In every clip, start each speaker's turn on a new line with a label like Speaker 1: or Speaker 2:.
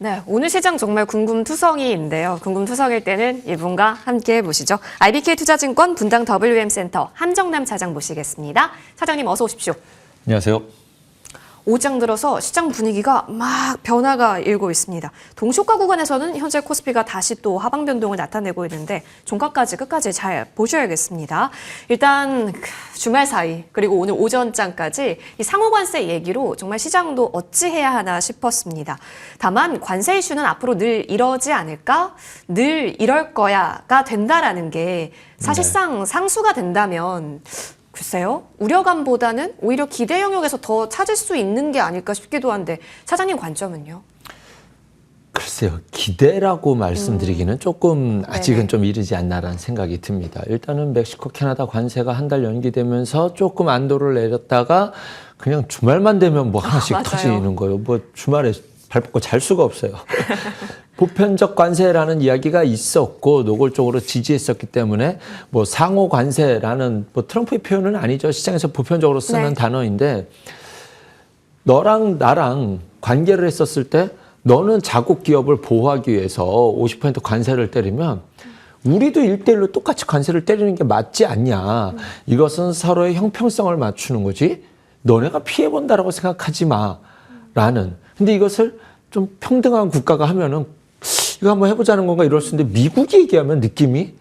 Speaker 1: 네, 오늘 시장 정말 궁금투성이인데요. 궁금투성일 때는 이분과 함께 해보시죠. IBK투자증권 분당 WM센터 함정남 차장 모시겠습니다. 차장님 어서 오십시오.
Speaker 2: 안녕하세요.
Speaker 1: 오장 들어서 시장 분위기가 막 변화가 일고 있습니다. 동시효과 구간에서는 현재 코스피가 다시 또 하방 변동을 나타내고 있는데 종가까지 끝까지 잘 보셔야겠습니다. 일단 주말 사이 그리고 오늘 오전장까지 이 상호관세 얘기로 정말 시장도 어찌해야 하나 싶었습니다. 다만 관세 이슈는 앞으로 늘 이러지 않을까? 늘 이럴 거야가 된다라는 게 사실상 상수가 된다면 글쎄요. 우려감보다는 오히려 기대 영역에서 더 찾을 수 있는 게 아닐까 싶기도 한데 차장님 관점은요?
Speaker 2: 글쎄요. 기대라고 말씀드리기는 조금 아직은
Speaker 1: 네네.
Speaker 2: 좀 이르지 않나라는 생각이 듭니다. 일단은 멕시코, 캐나다 관세가 한 달 연기되면서 조금 안도를 내렸다가 그냥 주말만 되면 뭐 하나씩 터지는 거예요. 뭐 주말에 발 뻗고 잘 수가 없어요. 보편적 관세라는 이야기가 있었고 노골적으로 지지했었기 때문에 뭐 상호 관세라는 뭐 트럼프의 표현은 아니죠. 시장에서 보편적으로 쓰는 단어인데 너랑 나랑 관계를 했었을 때 너는 자국 기업을 보호하기 위해서 50% 관세를 때리면 우리도 1대1로 똑같이 관세를 때리는 게 맞지 않냐. 이것은 서로의 형평성을 맞추는 거지. 너네가 피해본다라고 생각하지 마라는. 근데 이것을 좀 평등한 국가가 하면은 이거 한번 해보자는 건가 이럴 수 있는데 미국이 얘기하면 느낌이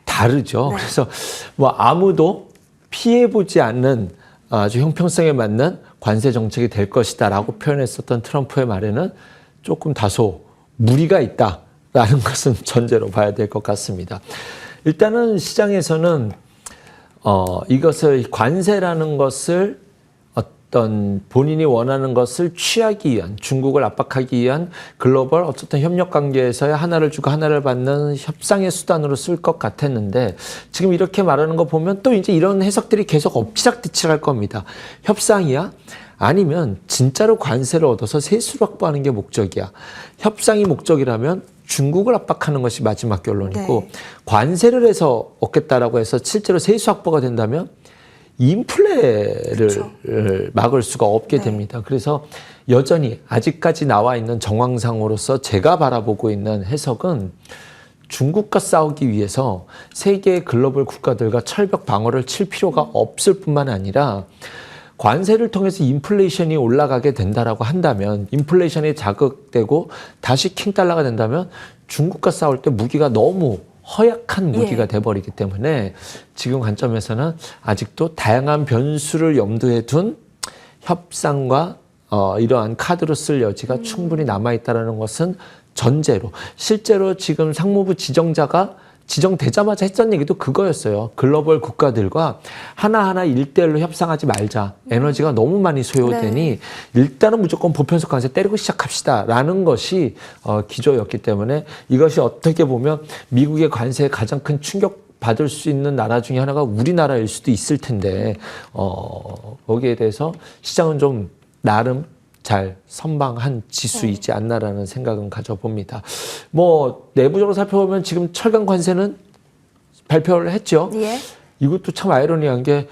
Speaker 2: 다르죠. 그래서 뭐 아무도 피해보지 않는 아주 형평성에 맞는 관세 정책이 될 것이다라고 표현했었던 트럼프의 말에는 조금 다소 무리가 있다라는 것은 전제로 봐야 될 것 같습니다. 일단은 시장에서는 이것을 관세라는 것을 어떤 본인이 원하는 것을 취하기 위한 중국을 압박하기 위한 글로벌 어쨌든 협력 관계에서의 하나를 주고 하나를 받는 협상의 수단으로 쓸 것 같았는데 지금 이렇게 말하는 거 보면 또 이제 이런 해석들이 계속 엎치락뒤치락 할 겁니다. 협상이야? 아니면 진짜로 관세를 얻어서 세수를 확보하는 게 목적이야. 협상이 목적이라면 중국을 압박하는 것이 마지막 결론이고 관세를 해서 얻겠다라고 해서 실제로 세수 확보가 된다면 인플레를 막을 수가 없게 됩니다. 그래서 여전히 아직까지 나와 있는 정황상으로서 제가 바라보고 있는 해석은 중국과 싸우기 위해서 세계의 글로벌 국가들과 철벽 방어를 칠 필요가 없을 뿐만 아니라 관세를 통해서 인플레이션이 올라가게 된다라고 한다면 인플레이션이 자극되고 다시 킹달러가 된다면 중국과 싸울 때 무기가 너무 허약한 무기가 돼버리기 때문에 지금 관점에서는 아직도 다양한 변수를 염두에 둔 협상과 이러한 카드로 쓸 여지가 충분히 남아있다는 것은 전제로 실제로 지금 상무부 지정자가 지정되자마자 했던 얘기도 그거였어요. 글로벌 국가들과 하나하나 1대1로 협상하지 말자. 에너지가 너무 많이 소요되니 일단은 무조건 보편적 관세 때리고 시작합시다라는 것이 기조였기 때문에 이것이 어떻게 보면 미국의 관세에 가장 큰 충격 받을 수 있는 나라 중에 하나가 우리나라일 수도 있을 텐데 거기에 대해서 시장은 좀 나름 잘 선방한 지수이지 않나라는 생각은 가져봅니다. 뭐 내부적으로 살펴보면 지금 철강 관세는 발표를 했죠. 이것도 참 아이러니한 게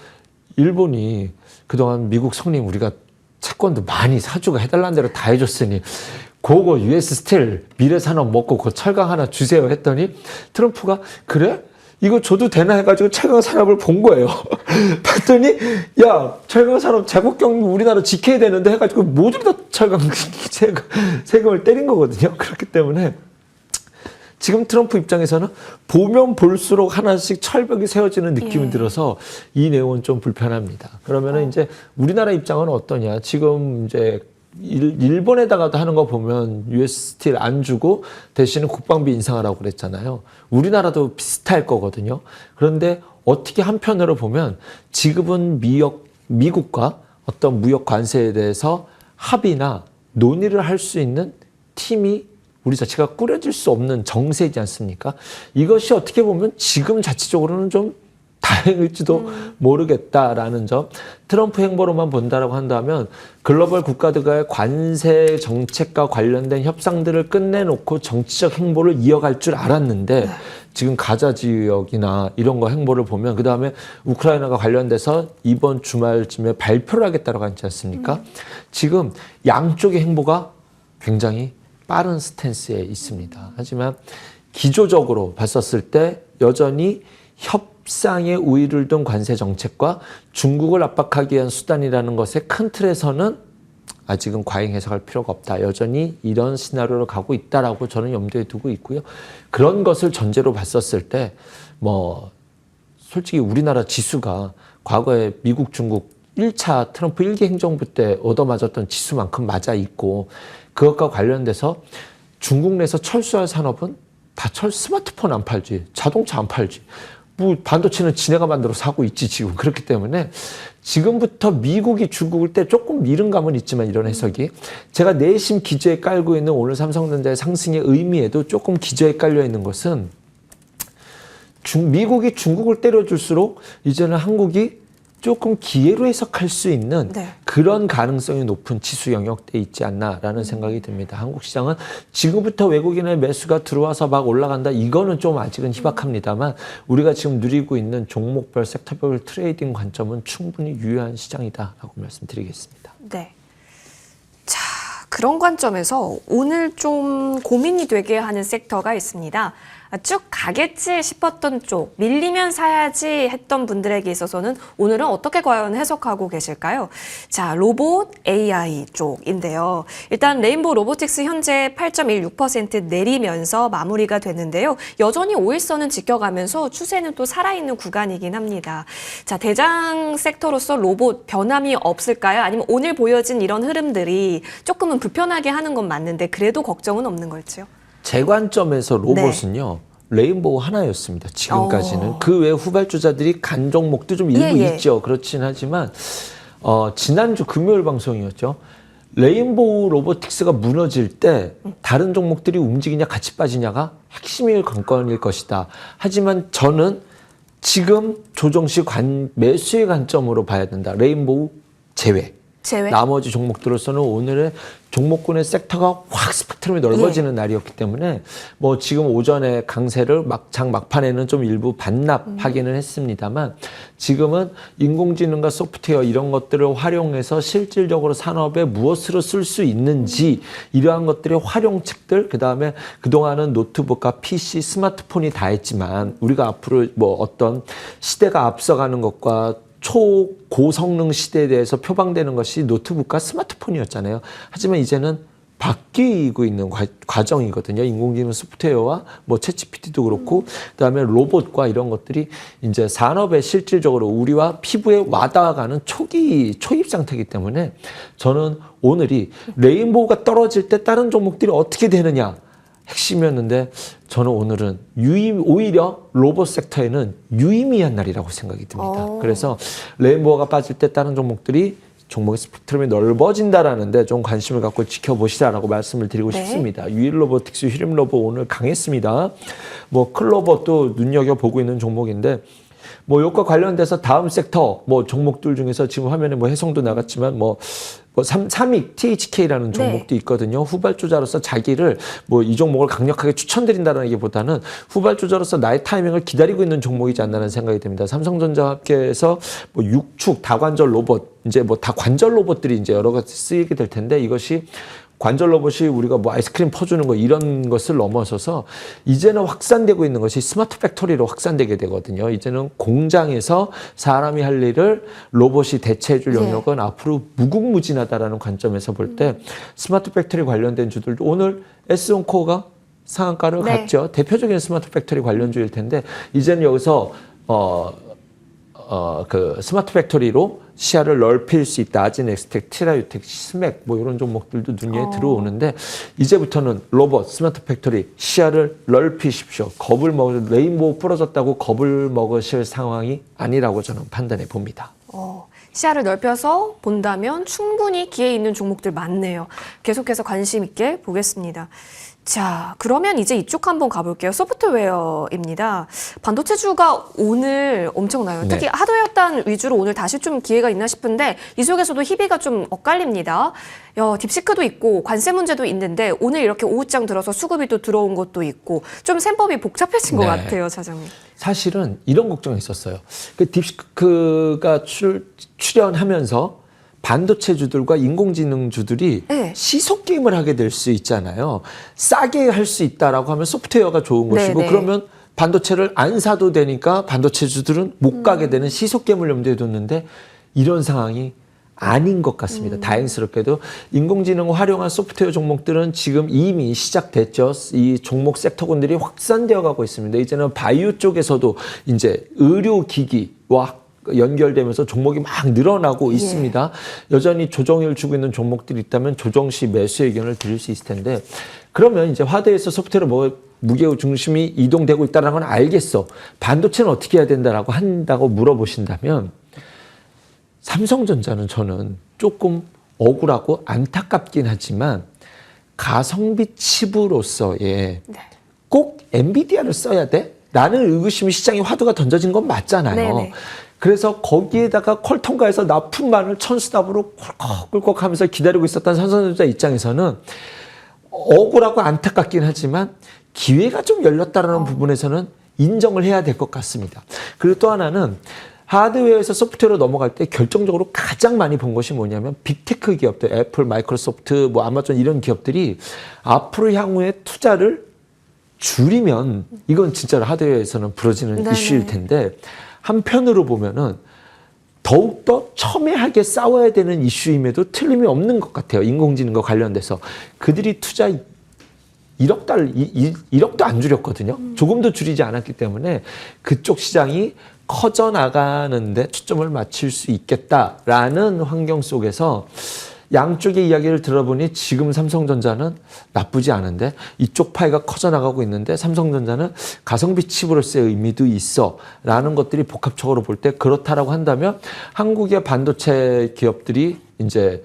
Speaker 2: 일본이 그동안 미국 성님 우리가 채권도 많이 사주고 해달라는 대로 다 해줬으니 그거 US 스틸 미래산업 먹고 그 철강 하나 주세요 했더니 트럼프가 그래? 이거 줘도 되나 해가지고 철강 산업을 본 거예요. 봤더니 야 철강 산업 자국 경영 우리나라 지켜야 되는데 해가지고 모두 다 철강 세금을 때린 거거든요. 그렇기 때문에 지금 트럼프 입장에서는 보면 볼수록 하나씩 철벽이 세워지는 느낌이 들어서 이 내용은 좀 불편합니다. 그러면은 이제 우리나라 입장은 어떠냐? 지금 이제 일본에다가도 하는 거 보면 US 스틸 안 주고 대신에 국방비 인상하라고 그랬잖아요. 우리나라도 비슷할 거거든요. 그런데 어떻게 한편으로 보면 지금은 미국과 어떤 무역 관세에 대해서 합의나 논의를 할 수 있는 팀이 우리 자체가 꾸려질 수 없는 정세이지 않습니까? 이것이 어떻게 보면 지금 자체적으로는 좀 다행일지도 모르겠다라는 점. 트럼프 행보로만 본다라고 한다면 글로벌 국가들과의 관세 정책과 관련된 협상들을 끝내놓고 정치적 행보를 이어갈 줄 알았는데 지금 가자 지역이나 이런 거 행보를 보면 그다음에 우크라이나가 관련돼서 이번 주말쯤에 발표를 하겠다라고 하지 않습니까? 지금 양쪽의 행보가 굉장히 빠른 스탠스에 있습니다. 하지만 기조적으로 봤었을 때 여전히 협상의 우위를 둔 관세 정책과 중국을 압박하기 위한 수단이라는 것의 큰 틀에서는 아직은 과잉 해석할 필요가 없다. 여전히 이런 시나리오로 가고 있다라고 저는 염두에 두고 있고요. 그런 것을 전제로 봤었을 때 뭐 솔직히 우리나라 지수가 과거에 미국, 중국 1차 트럼프 1기 행정부 때 얻어맞았던 지수만큼 맞아 있고 그것과 관련돼서 중국 내에서 철수할 산업은 다 스마트폰 안 팔지, 자동차 안 팔지. 뭐 반도체는 지네가 만들어 사고 있지 지금. 그렇기 때문에 지금부터 미국이 중국일 때 조금 미른 감은 있지만 이런 해석이 제가 내심 기저에 깔고 있는 오늘 삼성전자의 상승의 의미에도 조금 기저에 깔려 있는 것은 미국이 중국을 때려줄수록 이제는 한국이 조금 기회로 해석할 수 있는
Speaker 1: 네.
Speaker 2: 그런 가능성이 높은 지수 영역대에 있지 않나라는 생각이 듭니다. 한국 시장은 지금부터 외국인의 매수가 들어와서 막 올라간다. 이거는 좀 아직은 희박합니다만 우리가 지금 누리고 있는 종목별, 섹터별 트레이딩 관점은 충분히 유효한 시장이다라고 말씀드리겠습니다.
Speaker 1: 네. 자, 그런 관점에서 오늘 좀 고민이 되게 하는 섹터가 있습니다. 쭉 가겠지 싶었던 쪽, 밀리면 사야지 했던 분들에게 있어서는 오늘은 어떻게 과연 해석하고 계실까요? 자, 로봇 AI 쪽인데요. 일단 레인보우 로보틱스 현재 8.16% 내리면서 마무리가 됐는데요. 여전히 5일선은 지켜가면서 추세는 또 살아있는 구간이긴 합니다. 자, 대장 섹터로서 로봇 변함이 없을까요? 아니면 오늘 보여진 이런 흐름들이 조금은 불편하게 하는 건 맞는데 그래도 걱정은 없는 걸지요?
Speaker 2: 제 관점에서 로봇은요. 레인보우 하나였습니다. 지금까지는. 그 외 후발주자들이 간 종목도 좀 일부 있죠. 그렇긴 하지만 지난주 금요일 방송이었죠. 레인보우 로보틱스가 무너질 때 다른 종목들이 움직이냐 같이 빠지냐가 핵심일 관건일 것이다. 하지만 저는 지금 조정시 매수의 관점으로 봐야 된다. 레인보우 제외. 나머지 종목들로서는 오늘의 종목군의 섹터가 확 스펙트럼이 넓어지는 날이었기 때문에 뭐 지금 오전에 강세를 막판에는 좀 일부 반납하기는 했습니다만 지금은 인공지능과 소프트웨어 이런 것들을 활용해서 실질적으로 산업에 무엇으로 쓸 수 있는지 이러한 것들의 활용책들 그다음에 그동안은 노트북과 PC, 스마트폰이 다 했지만 우리가 앞으로 뭐 어떤 시대가 앞서가는 것과 초고성능 시대에 대해서 표방되는 것이 노트북과 스마트폰이었잖아요. 하지만 이제는 바뀌고 있는 과정이거든요. 인공지능 소프트웨어와 뭐 챗GPT도 그렇고 그다음에 로봇과 이런 것들이 이제 산업에 실질적으로 우리와 피부에 와닿아가는 초입 상태이기 때문에 저는 오늘이 레인보우가 떨어질 때 다른 종목들이 어떻게 되느냐 핵심이었는데 저는 오늘은 오히려 로봇 섹터에는 유의미한 날이라고 생각이 듭니다. 그래서 레인보우가 빠질 때 다른 종목의 스펙트럼이 넓어진다라는데 좀 관심을 갖고 지켜보시라라고 말씀을 드리고 싶습니다. 유일 로보틱스, 휴림 로봇 오늘 강했습니다. 뭐 클로버도 눈여겨보고 있는 종목인데 뭐 이것과 관련돼서 다음 섹터 뭐 종목들 중에서 지금 화면에 뭐 해성도 나갔지만 뭐 삼익 THK라는 종목도 있거든요. 후발주자로서 자기를 뭐 이 종목을 강력하게 추천드린다는 얘기보다는 후발주자로서 나의 타이밍을 기다리고 있는 종목이지 않나라는 생각이 듭니다. 삼성전자와 함께해서 뭐 육축 다관절 로봇 이제 뭐 다 관절 로봇들이 이제 여러 가지 쓰이게 될 텐데 이것이 관절 로봇이 우리가 뭐 아이스크림 퍼주는 거 이런 것을 넘어서서 이제는 확산되고 있는 것이 스마트 팩토리로 확산되게 되거든요. 이제는 공장에서 사람이 할 일을 로봇이 대체해줄 영역은 앞으로 무궁무진하다라는 관점에서 볼 때 스마트 팩토리 관련된 주들도 오늘 S온코어가 상한가를 갔죠. 대표적인 스마트 팩토리 관련주일 텐데 이제는 여기서 그 스마트 팩토리로 시야를 넓힐 수 있다. 아진엑스텍, 티라유텍, 스맥 뭐 이런 종목들도 눈에 들어오는데 이제부터는 로봇, 스마트 팩토리 시야를 넓히십시오. 레인보우 부러졌다고 겁을 먹으실 상황이 아니라고 저는 판단해 봅니다.
Speaker 1: 시야를 넓혀서 본다면 충분히 기회 있는 종목들 많네요. 계속해서 관심 있게 보겠습니다. 자, 그러면 이제 이쪽 한번 가볼게요. 소프트웨어입니다. 반도체주가 오늘 엄청나요. 특히 하드웨어 단 위주로 오늘 다시 좀 기회가 있나 싶은데 이 속에서도 희비가 좀 엇갈립니다. 딥시크도 있고 관세 문제도 있는데 오늘 이렇게 오후장 들어서 수급이 또 들어온 것도 있고 좀 셈법이 복잡해진 것 같아요, 차장님.
Speaker 2: 사실은 이런 걱정이 있었어요. 그 딥시크가 출연하면서 반도체주들과 인공지능주들이
Speaker 1: 네.
Speaker 2: 시속 게임을 하게 될 수 있잖아요. 싸게 할 수 있다라고 하면 소프트웨어가 좋은 것이고
Speaker 1: 네네.
Speaker 2: 그러면 반도체를 안 사도 되니까 반도체주들은 못 가게 되는 시속 게임을 염두에 뒀는데 이런 상황이 아닌 것 같습니다. 다행스럽게도 인공지능을 활용한 소프트웨어 종목들은 지금 이미 시작됐죠. 이 종목 섹터군들이 확산되어 가고 있습니다. 이제는 바이오 쪽에서도 이제 의료기기와 연결되면서 종목이 막 늘어나고 있습니다. 여전히 조정을 주고 있는 종목들이 있다면 조정 시 매수 의견을 드릴 수 있을 텐데 그러면 이제 화대에서 소프트웨어 무게 중심이 이동되고 있다는 건 알겠어. 반도체는 어떻게 해야 된다라고 한다고 물어보신다면 삼성전자는 저는 조금 억울하고 안타깝긴 하지만 가성비 칩으로서의 꼭 엔비디아를 써야 돼? 라는 의구심이 시장에 화두가 던져진 건 맞잖아요.
Speaker 1: 네네.
Speaker 2: 그래서 거기에다가 퀄텀가에서 납품만을 천수납으로 꿀꺽꿀꺽 하면서 기다리고 있었던 삼성전자 입장에서는 억울하고 안타깝긴 하지만 기회가 좀 열렸다라는 부분에서는 인정을 해야 될 것 같습니다. 그리고 또 하나는 하드웨어에서 소프트웨어로 넘어갈 때 결정적으로 가장 많이 본 것이 뭐냐면 빅테크 기업들, 애플, 마이크로소프트, 뭐 아마존 이런 기업들이 앞으로 향후에 투자를 줄이면 이건 진짜로 하드웨어에서는 부러지는 이슈일 텐데 한편으로 보면은 더욱더 첨예하게 싸워야 되는 이슈임에도 틀림이 없는 것 같아요. 인공지능과 관련돼서. 그들이 투자 1억 달러, 1억도 안 줄였거든요. 조금도 줄이지 않았기 때문에 그쪽 시장이 커져 나가는데 초점을 맞출 수 있겠다라는 환경 속에서 양쪽의 이야기를 들어보니 지금 삼성전자는 나쁘지 않은데 이쪽 파이가 커져 나가고 있는데 삼성전자는 가성비 칩으로서의 의미도 있어 라는 것들이 복합적으로 볼 때 그렇다라고 한다면 한국의 반도체 기업들이 이제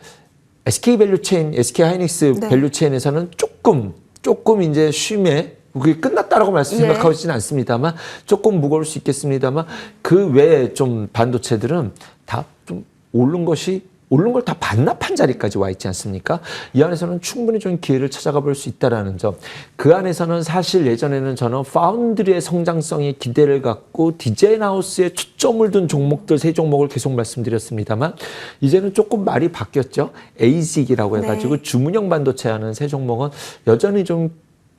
Speaker 2: SK 밸류체인, SK 하이닉스 밸류체인에서는 조금 이제 쉼에 그게 끝났다라고 생각하지는 않습니다만 조금 무거울 수 있겠습니다만 그 외에 좀 반도체들은 다 좀 오른 걸 다 반납한 자리까지 와 있지 않습니까? 이 안에서는 충분히 좀 기회를 찾아가 볼 수 있다라는 점. 그 안에서는 사실 예전에는 저는 파운드리의 성장성에 기대를 갖고 디자인 하우스에 초점을 둔 종목들 세 종목을 계속 말씀드렸습니다만 이제는 조금 말이 바뀌었죠. 에이직이라고 해가지고 주문형 반도체 하는 세 종목은 여전히 좀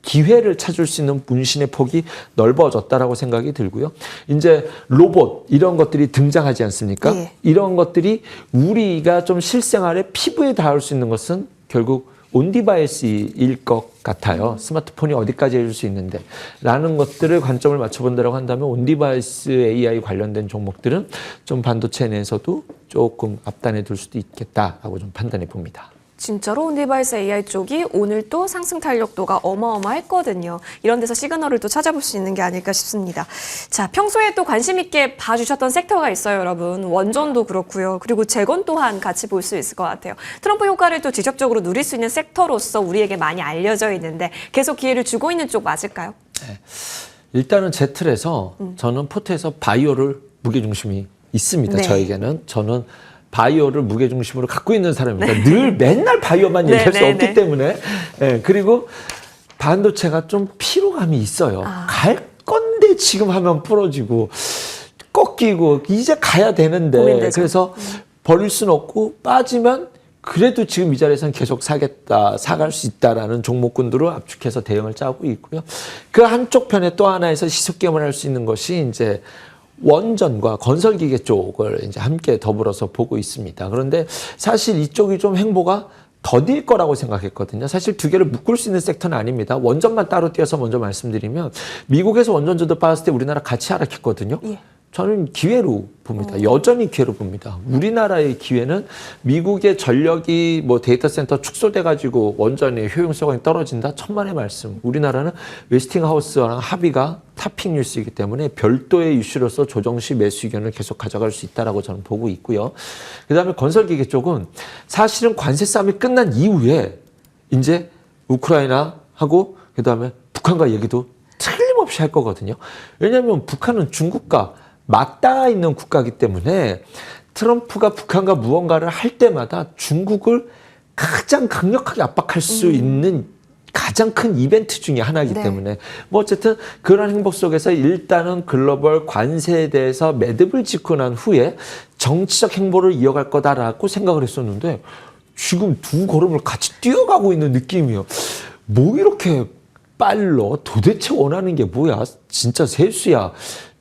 Speaker 2: 기회를 찾을 수 있는 문신의 폭이 넓어졌다라고 생각이 들고요. 이제 로봇 이런 것들이 등장하지 않습니까? 이런 것들이 우리가 좀 실생활에 피부에 닿을 수 있는 것은 결국 온디바이스일 것 같아요. 스마트폰이 어디까지 해줄 수 있는데 라는 것들을 관점을 맞춰본다고 한다면 온디바이스 AI 관련된 종목들은 좀 반도체 내에서도 조금 앞단에 둘 수도 있겠다라고 좀 판단해 봅니다.
Speaker 1: 진짜로 온디바이스 AI 쪽이 오늘 또 상승 탄력도가 어마어마했거든요. 이런 데서 시그널을 또 찾아볼 수 있는 게 아닐까 싶습니다. 자, 평소에 또 관심 있게 봐주셨던 섹터가 있어요, 여러분. 원전도 그렇고요. 그리고 재건 또한 같이 볼 수 있을 것 같아요. 트럼프 효과를 또 직접적으로 누릴 수 있는 섹터로서 우리에게 많이 알려져 있는데 계속 기회를 주고 있는 쪽 맞을까요?
Speaker 2: 네. 일단은 제 틀에서 저는 포트에서 바이오를 무게중심이 있습니다. 저에게는. 저는 바이오를 무게중심으로 갖고 있는 사람입니다. 늘 맨날 바이오만 얘기할 수 없기 때문에. 네, 그리고 반도체가 좀 피로감이 있어요. 갈 건데 지금 하면 부러지고 꺾이고 이제 가야 되는데
Speaker 1: 고민되죠.
Speaker 2: 그래서 버릴 수는 없고 빠지면 그래도 지금 이 자리에서는 계속 사갈 수 있다라는 종목군들을 압축해서 대응을 짜고 있고요. 그 한쪽 편에 또 하나에서 시속게임을 할 수 있는 것이 이제 원전과 건설기계 쪽을 이제 함께 더불어서 보고 있습니다. 그런데 사실 이쪽이 좀 행보가 더딜 거라고 생각했거든요. 사실 두 개를 묶을 수 있는 섹터는 아닙니다. 원전만 따로 띄어서 먼저 말씀드리면 미국에서 원전주도 빠졌을 때 우리나라 같이 하락했거든요. 저는 기회로 봅니다. 여전히 기회로 봅니다. 우리나라의 기회는 미국의 전력이 뭐 데이터 센터 축소돼가지고 원전의 효용성이 떨어진다? 천만의 말씀. 우리나라는 웨스팅하우스랑 합의가 탑픽 뉴스이기 때문에 별도의 이슈로서 조정시 매수 의견을 계속 가져갈 수 있다라고 저는 보고 있고요. 그 다음에 건설기계 쪽은 사실은 관세 싸움이 끝난 이후에 이제 우크라이나하고 그 다음에 북한과 얘기도 틀림없이 할 거거든요. 왜냐하면 북한은 중국과 맞닿아 있는 국가이기 때문에 트럼프가 북한과 무언가를 할 때마다 중국을 가장 강력하게 압박할 수 있는 가장 큰 이벤트 중에 하나이기
Speaker 1: 네.
Speaker 2: 때문에 뭐 어쨌든 그런 행보 속에서 일단은 글로벌 관세에 대해서 매듭을 짓고 난 후에 정치적 행보를 이어갈 거다라고 생각을 했었는데 지금 두 걸음을 같이 뛰어가고 있는 느낌이에요. 뭐 이렇게 빨로 도대체 원하는 게 뭐야? 진짜 세수야?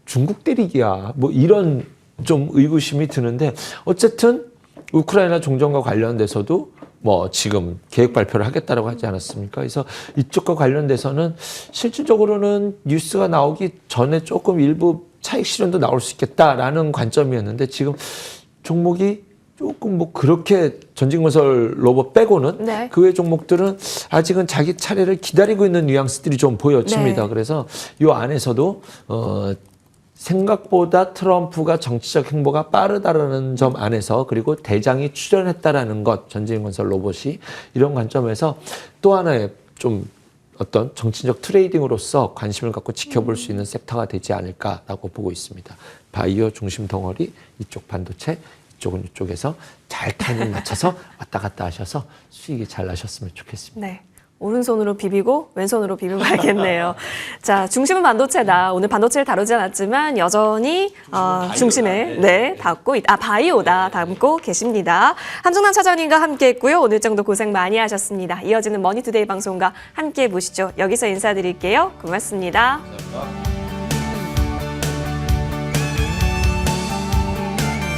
Speaker 2: 중국 때리기야? 뭐 이런 좀 의구심이 드는데 어쨌든 우크라이나 종전과 관련돼서도 뭐 지금 계획 발표를 하겠다라고 하지 않았습니까? 그래서 이쪽과 관련돼서는 실질적으로는 뉴스가 나오기 전에 조금 일부 차익 실현도 나올 수 있겠다라는 관점이었는데 지금 종목이 조금 뭐 그렇게 전진건설 로봇 빼고는
Speaker 1: 네.
Speaker 2: 그 외 종목들은 아직은 자기 차례를 기다리고 있는 뉘앙스들이 좀 보여집니다.
Speaker 1: 네.
Speaker 2: 그래서 이 안에서도 생각보다 트럼프가 정치적 행보가 빠르다라는 점 안에서 그리고 대장이 출연했다라는 것, 전진건설 로봇이 이런 관점에서 또 하나의 좀 어떤 정치적 트레이딩으로서 관심을 갖고 지켜볼 수 있는 섹터가 되지 않을까라고 보고 있습니다. 바이오 중심 덩어리, 이쪽 반도체, 이쪽은 이쪽에서 잘 타이밍 맞춰서 왔다 갔다 하셔서 수익이 잘 나셨으면 좋겠습니다.
Speaker 1: 네. 오른손으로 비비고 왼손으로 비비고 가야겠네요. 자, 중심은 반도체다. 오늘 반도체를 다루지 않았지만 여전히 중심을 바이오다 담고 계십니다. 함정남 차장님과 함께했고요. 오늘 정도 고생 많이 하셨습니다. 이어지는 머니투데이 방송과 함께 보시죠. 여기서 인사드릴게요. 고맙습니다.
Speaker 2: 감사합니다.